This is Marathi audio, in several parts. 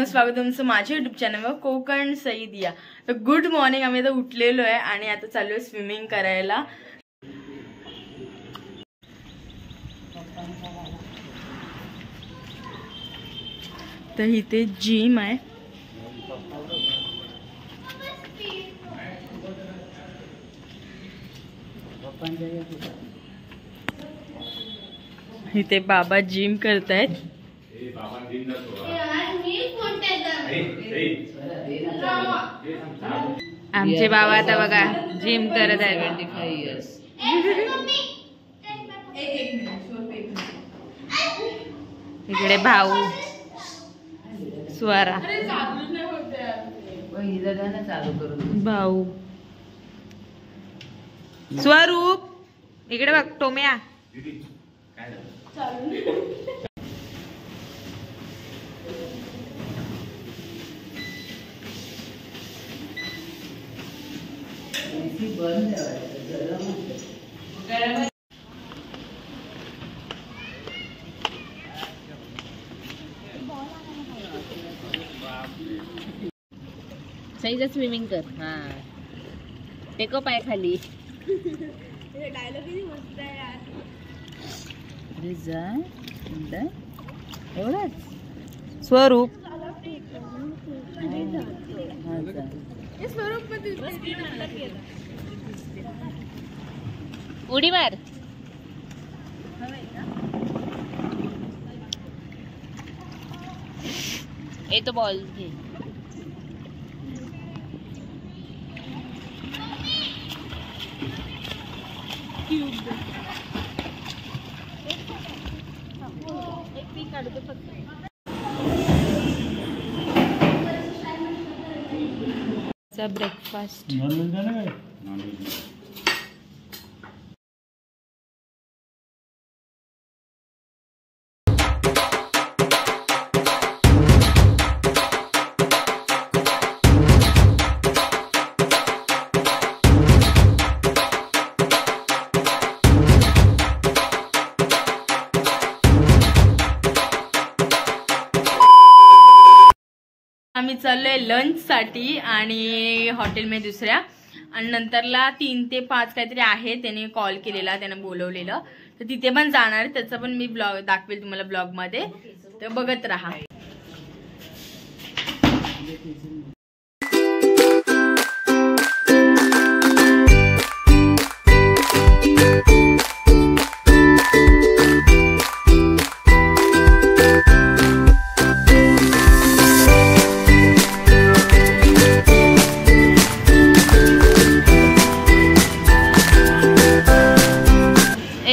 स्वागत तुमचं माझ्या युट्यूब चॅनलवर कोकण सईदिया। तर गुड मॉर्निंग। आम्ही आता उठलेलो आहे आणि आता चालू आहे स्विमिंग करायला। तर इथे जिम आहे। इथे बाबा जिम करतायत। आमचे बाबा आता बघा जिम करत आहे 25 इयर्स। इकडे भाऊ स्वरा भाऊ स्वरूप इकडे बघ टोम्या। सईचा स्विमिंग कर। हाँ टेको पाय खाली। डायलॉग किती मस्त आहे यार। एवढाच स्वरूप उडी मार। ये तो बॉल घे। ब्रेकफास्ट आम्ही चाललोय लंच साठी आणि हॉटेल मध्ये दुसऱ्या आणि नंतरला 3 ते 5 काहीतरी आहे। त्याने कॉल केलेला, त्याने बोलवलेलं, तर तिथे पण जाणार। त्याचा पण मी ब्लॉग दाखवेल तुम्हाला ब्लॉग मध्ये, तर बघत राहा।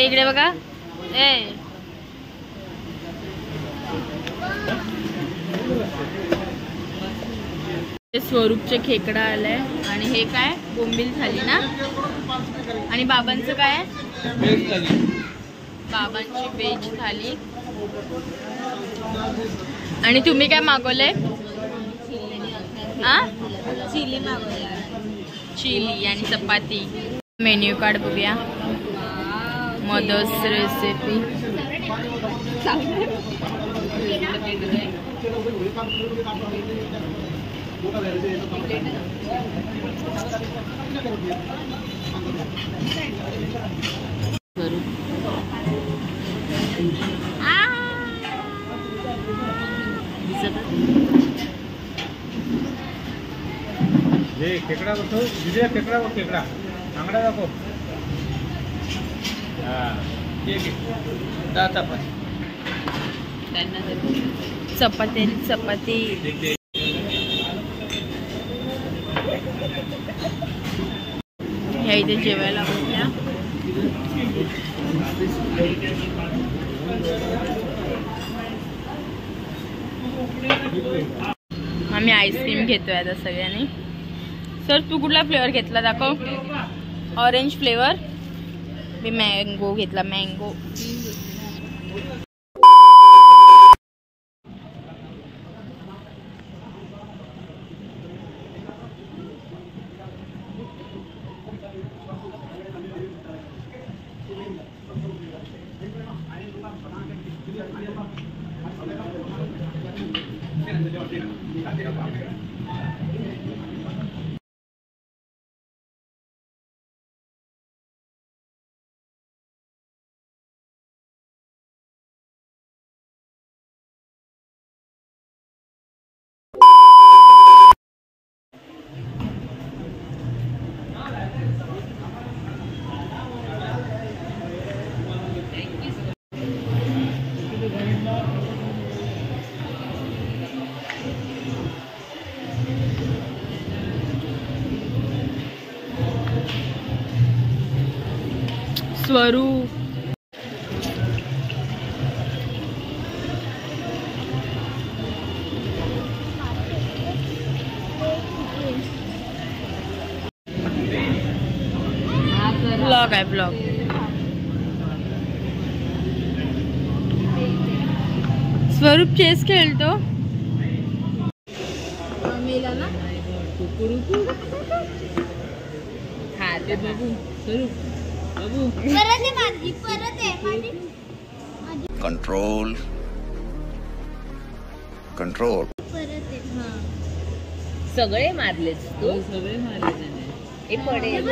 इकडे बघा स्वरूपचे खेकडा आलाय आणि हे काय बोंबील झाली ना। आणि बाबांचं काय बाबांची व्हेज थाली। आणि तुम्ही काय मागवलंय? चिली मागवली, चिली आणि चपाती। मेन्यू कार्ड बघूया। मदर्स रेसिपी खेकडा बघतो विजय, खेकडा बघ, खेकडा आंगडा दाखव। चपाती चपाती ह्या इथे जेवायला बसल्या। आम्ही आईस्क्रीम घेतोय आता सगळ्यांनी। सर तू कुठला फ्लेवर घेतला दाखव? Orange flavour. मी मँगो घेतला, मँगो। स्वरूप ब्लॉग आहे ब्लॉग. स्वरूप चेस खेळतो. मेला ना हा ते बघू स्वरूप बघू कंट्रोल कंट्रोल. सगळे मारलेच तू सगळे मारले त्याने हे पडेल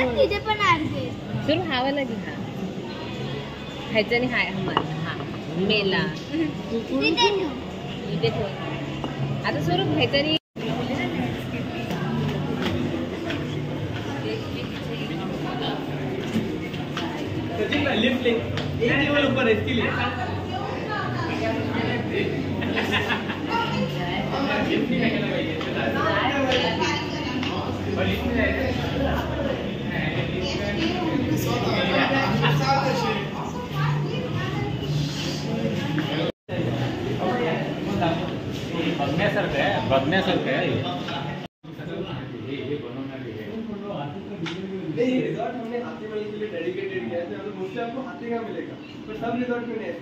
स्वरूप हावाला घे हा ह्याच्याने हाय हा मार हा मेला इथे ठेव आता स्वरूप ह्याच्याने लिफ्ट ले एक लेवल ऊपर है इसके लिए बघण्यासारखं आहे नहीं रिजॉर्ट हमने हाथी वाली के लिए डेडिकेटेड किया है तो मुझसे आपको हाथी का मिलेगा पर सब रिजॉर्ट में नहीं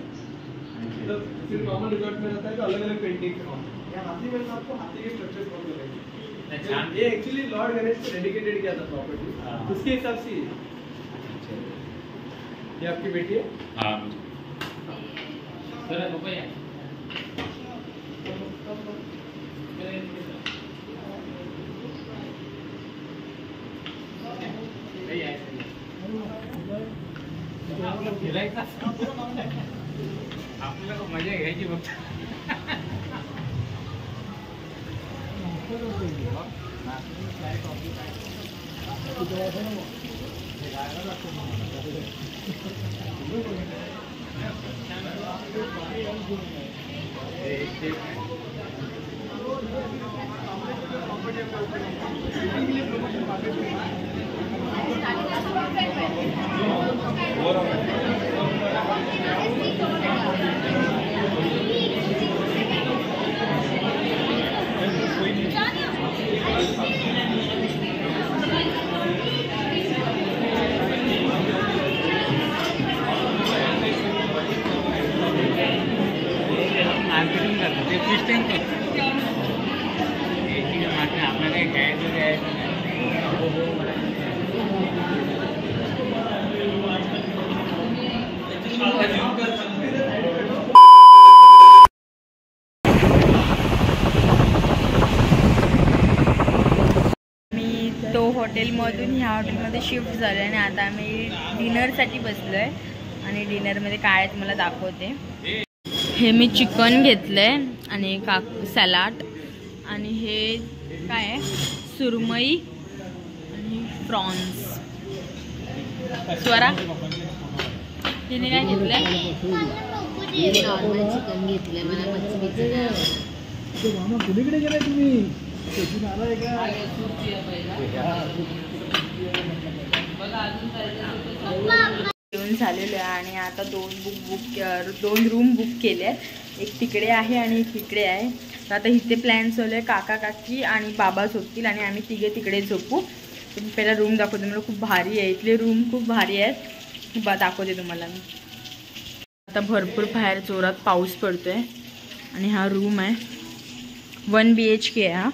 मतलब सिर्फ नॉर्मल रिजॉर्ट में रहता है तो अलग अलग पेंटिंग यहाँ हाथी में तो आपको हाथी के स्ट्रक्चर्स बहुत मिलेंगे. ये एक्चुअली लॉर्ड गणेश को डेडिकेटेड किया था प्रॉपर्टी उसके हिसाब से ये आपकी बेटी है. हाँ सर रुपया आपल्याला मजा घ्यायची फक्त. मार्केटिंग करतो ते सिस्टम करतो आपल्याला काही घ्यायचं द्यायचं मी तो हॉटेलमधून ह्या हॉटेलमध्ये शिफ्ट झालो आणि आता आम्ही डिनरसाठी बसलो आहे आणि डिनरमध्ये काय आहे तुम्हाला दाखवते. हे मी चिकन घेतलंय आणि सॅलाड आणि हे काय आहे सुरमई आणि प्रॉन्स. स्वरा तिने काय घेतलंय नॉर्मल चिकन घेतलंय मला मच्छी कुणीकडे गेलाय तुम्ही जेवण झालेलं आहे आणि आता दोन रूम बुक केले आहेत. एक तिकडे आहे आणि एक इकडे आहे. तर आता इथे प्लॅन चालू आहे काका काकी आणि बाबा झोपतील आणि आम्ही तिघे तिकडे झोपू. तुम्ही पहिला रूम दाखवते मला खूप भारी आहे. इथले रूम खूप भारी आहेत दाखवते तुम्हाला मी. आता भरपूर बाहेर जोरात पाऊस पडतोय आणि हा रूम आहे 1 BHK आहे हा.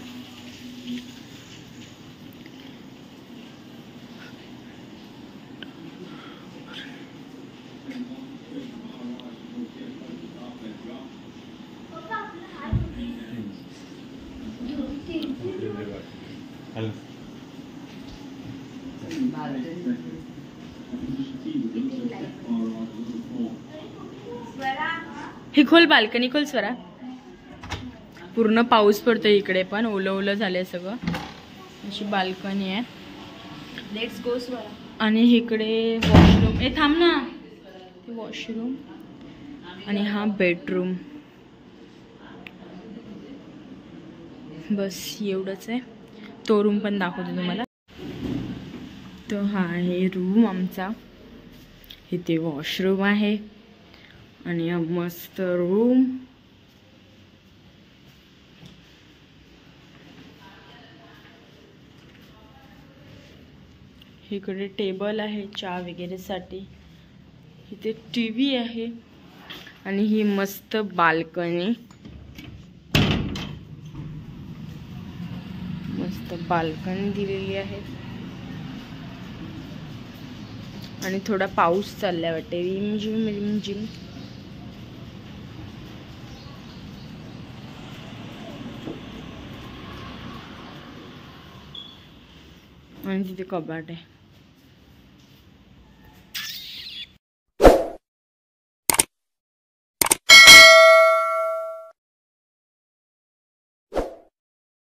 हे खोल, बाल्कनी खोल स्वरा. पूर्ण पाऊस पडतोय इकडे पण, ओलं ओलं झालंय सगळं. अशी बाल्कनी आहे. Let's go Swara. आणि इकडे वॉशरूम. ए थांब ना. वॉशरूम आणि हा बेडरूम. बस एवढंच आहे. तो रूम पण दाखवतो तुम्हाला. तो हा आहे रूम आमचा. इथे वॉशरूम आहे आणि हा मस्त रूम. इकडे टेबल आहे चहा वगैरे साठी. इथे टीव्ही आहे आणि ही मस्त बाल्कनी. मस्त बाल्कनी दिलेली आहे आणि थोडा पाऊस चाललाय वाटते. रिमझिम रिमझिम. आणि तिथे कपाट आहे.